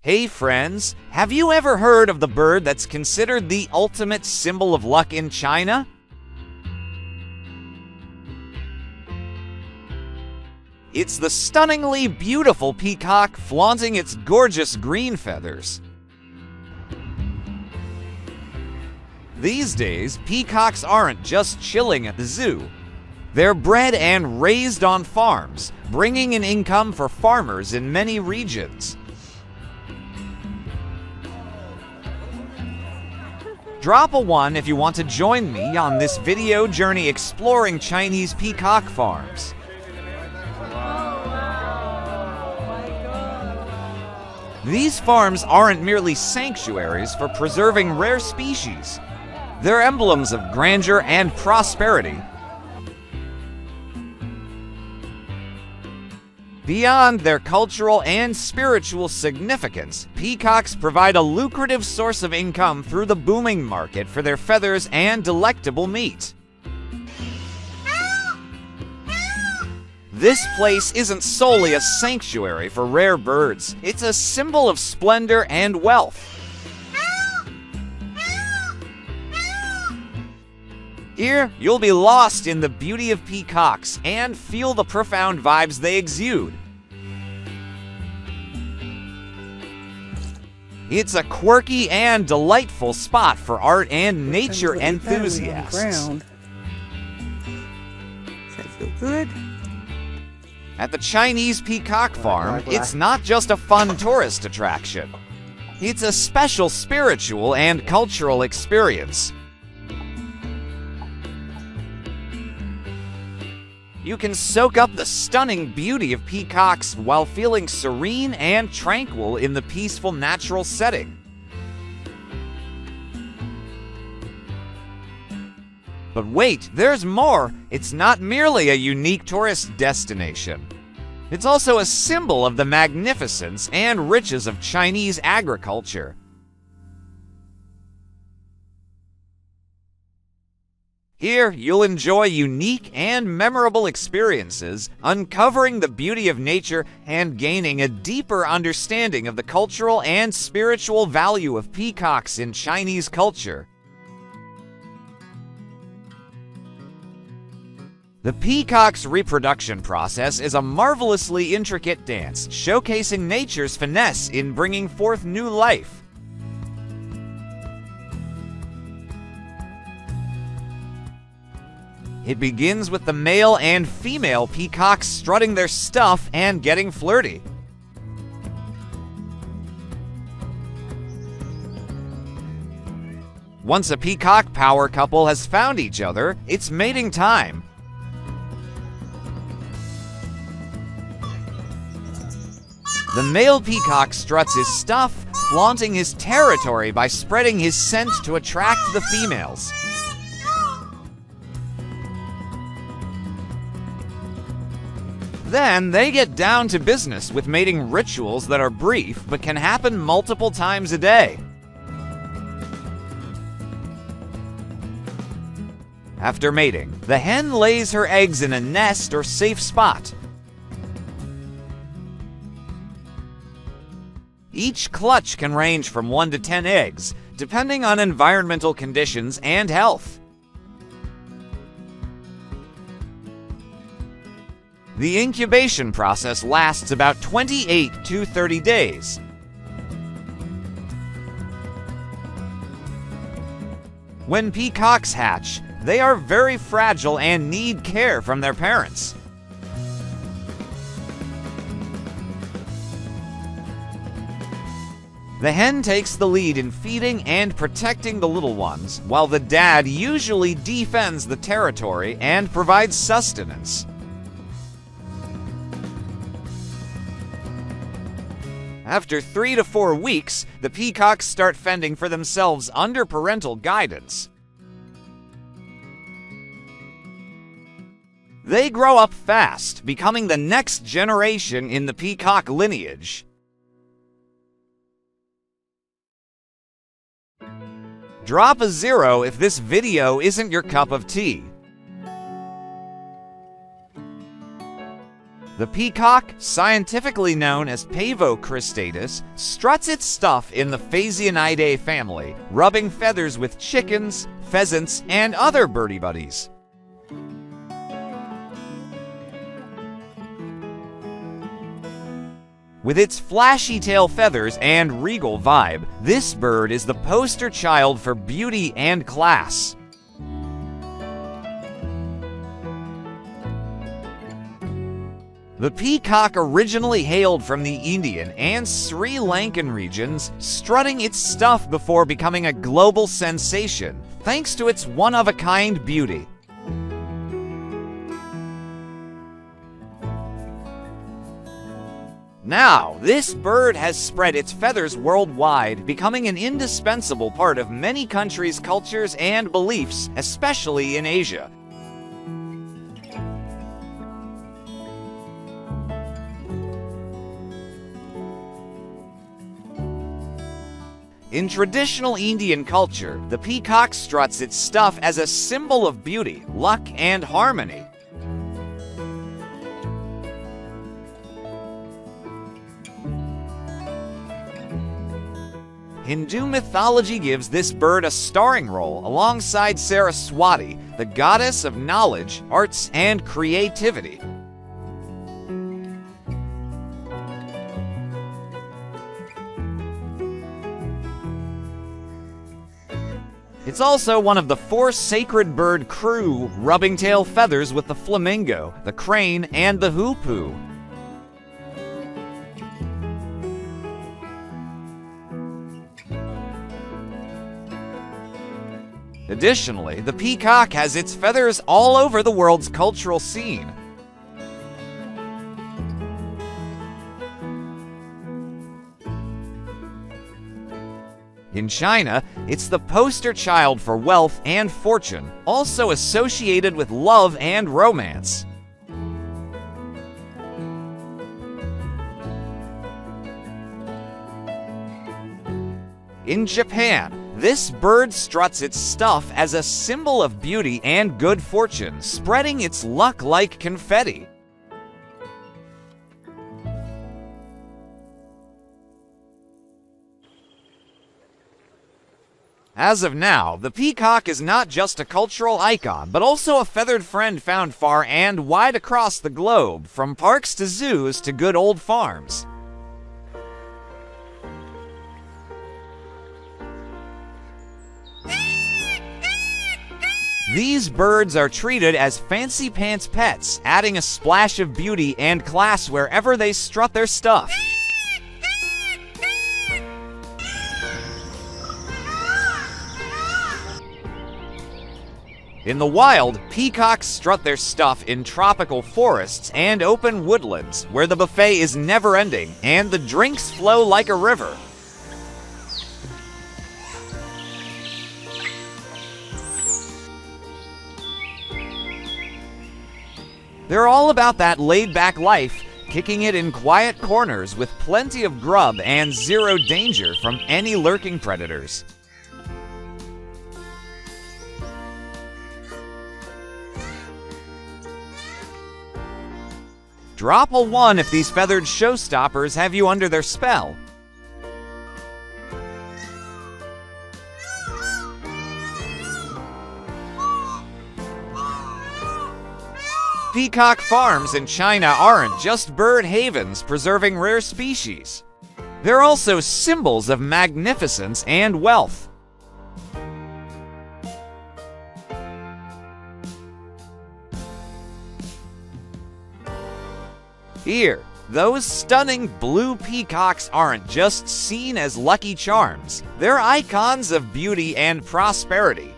Hey friends, have you ever heard of the bird that's considered the ultimate symbol of luck in China? It's the stunningly beautiful peacock flaunting its gorgeous green feathers. These days, peacocks aren't just chilling at the zoo. They're bred and raised on farms, bringing an income for farmers in many regions. Drop a 1 if you want to join me on this video journey exploring Chinese peacock farms. These farms aren't merely sanctuaries for preserving rare species. They're emblems of grandeur and prosperity. Beyond their cultural and spiritual significance, peacocks provide a lucrative source of income through the booming market for their feathers and delectable meat. This place isn't solely a sanctuary for rare birds. It's a symbol of splendor and wealth. Here, you'll be lost in the beauty of peacocks and feel the profound vibes they exude. It's a quirky and delightful spot for art and nature enthusiasts. Does that feel good? At the Chinese peacock farm, it's not just a fun tourist attraction. It's a special spiritual and cultural experience. You can soak up the stunning beauty of peacocks while feeling serene and tranquil in the peaceful natural setting. But wait, there's more! It's not merely a unique tourist destination. It's also a symbol of the magnificence and riches of Chinese agriculture. Here, you'll enjoy unique and memorable experiences, uncovering the beauty of nature and gaining a deeper understanding of the cultural and spiritual value of peacocks in Chinese culture. The peacock's reproduction process is a marvelously intricate dance, showcasing nature's finesse in bringing forth new life. It begins with the male and female peacocks strutting their stuff and getting flirty. Once a peacock power couple has found each other, it's mating time. The male peacock struts his stuff, flaunting his territory by spreading his scent to attract the females. Then they get down to business with mating rituals that are brief but can happen multiple times a day. After mating, the hen lays her eggs in a nest or safe spot. Each clutch can range from 1 to 10 eggs, depending on environmental conditions and health. The incubation process lasts about 28 to 30 days. When peacocks hatch, they are very fragile and need care from their parents. The hen takes the lead in feeding and protecting the little ones, while the dad usually defends the territory and provides sustenance. After 3 to 4 weeks, the peacocks start fending for themselves under parental guidance. They grow up fast, becoming the next generation in the peacock lineage. Drop a 0 if this video isn't your cup of tea. The peacock, scientifically known as Pavocristatus, struts its stuff in the Phasianidae family, rubbing feathers with chickens, pheasants, and other birdie buddies. With its flashy tail feathers and regal vibe, this bird is the poster child for beauty and class. The peacock originally hailed from the Indian and Sri Lankan regions, strutting its stuff before becoming a global sensation, thanks to its one-of-a-kind beauty. Now, this bird has spread its feathers worldwide, becoming an indispensable part of many countries' cultures and beliefs, especially in Asia. In traditional Indian culture, the peacock struts its stuff as a symbol of beauty, luck, and harmony. Hindu mythology gives this bird a starring role alongside Saraswati, the goddess of knowledge, arts, and creativity. It's also one of the 4 sacred bird crew, rubbing tail feathers with the flamingo, the crane, and the hoopoe. Additionally, the peacock has its feathers all over the world's cultural scene. In China, it's the poster child for wealth and fortune, also associated with love and romance. In Japan, this bird struts its stuff as a symbol of beauty and good fortune, spreading its luck like confetti. As of now, the peacock is not just a cultural icon, but also a feathered friend found far and wide across the globe, from parks to zoos to good old farms. These birds are treated as fancy pants pets, adding a splash of beauty and class wherever they strut their stuff. In the wild, peacocks strut their stuff in tropical forests and open woodlands, where the buffet is never-ending and the drinks flow like a river. They're all about that laid-back life, kicking it in quiet corners with plenty of grub and zero danger from any lurking predators. Drop a 1 if these feathered showstoppers have you under their spell. Peacock farms in China aren't just bird havens preserving rare species. They're also symbols of magnificence and wealth. Here, those stunning blue peacocks aren't just seen as lucky charms, they're icons of beauty and prosperity.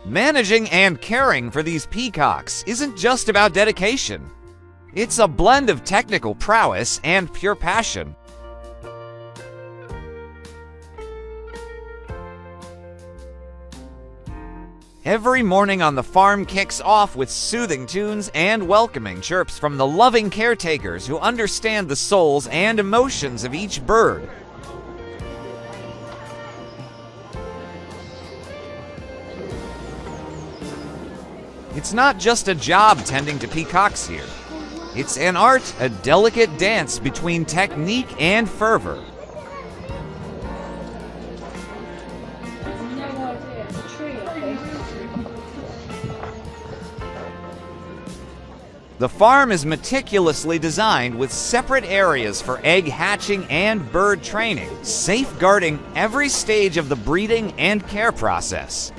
Managing and caring for these peacocks isn't just about dedication. It's a blend of technical prowess and pure passion. Every morning on the farm kicks off with soothing tunes and welcoming chirps from the loving caretakers who understand the souls and emotions of each bird. It's not just a job tending to peacocks here. It's an art, a delicate dance between technique and fervor. The farm is meticulously designed with separate areas for egg hatching and bird training, safeguarding every stage of the breeding and care process.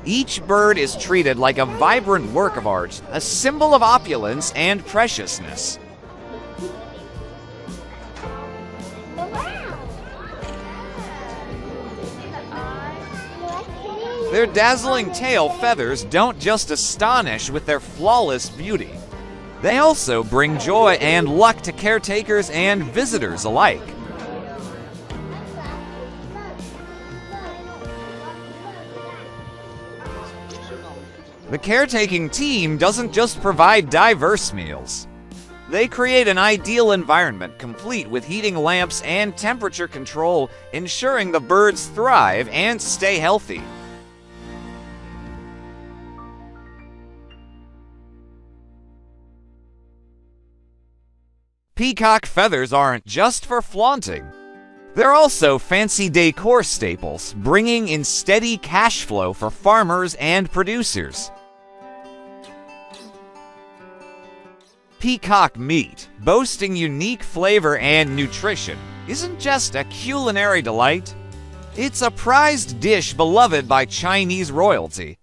Each bird is treated like a vibrant work of art, a symbol of opulence and preciousness. Their dazzling tail feathers don't just astonish with their flawless beauty. They also bring joy and luck to caretakers and visitors alike. The caretaking team doesn't just provide diverse meals. They create an ideal environment complete with heating lamps and temperature control, ensuring the birds thrive and stay healthy. Peacock feathers aren't just for flaunting. They're also fancy decor staples, bringing in steady cash flow for farmers and producers. Peacock meat, boasting unique flavor and nutrition, isn't just a culinary delight. It's a prized dish beloved by Chinese royalty.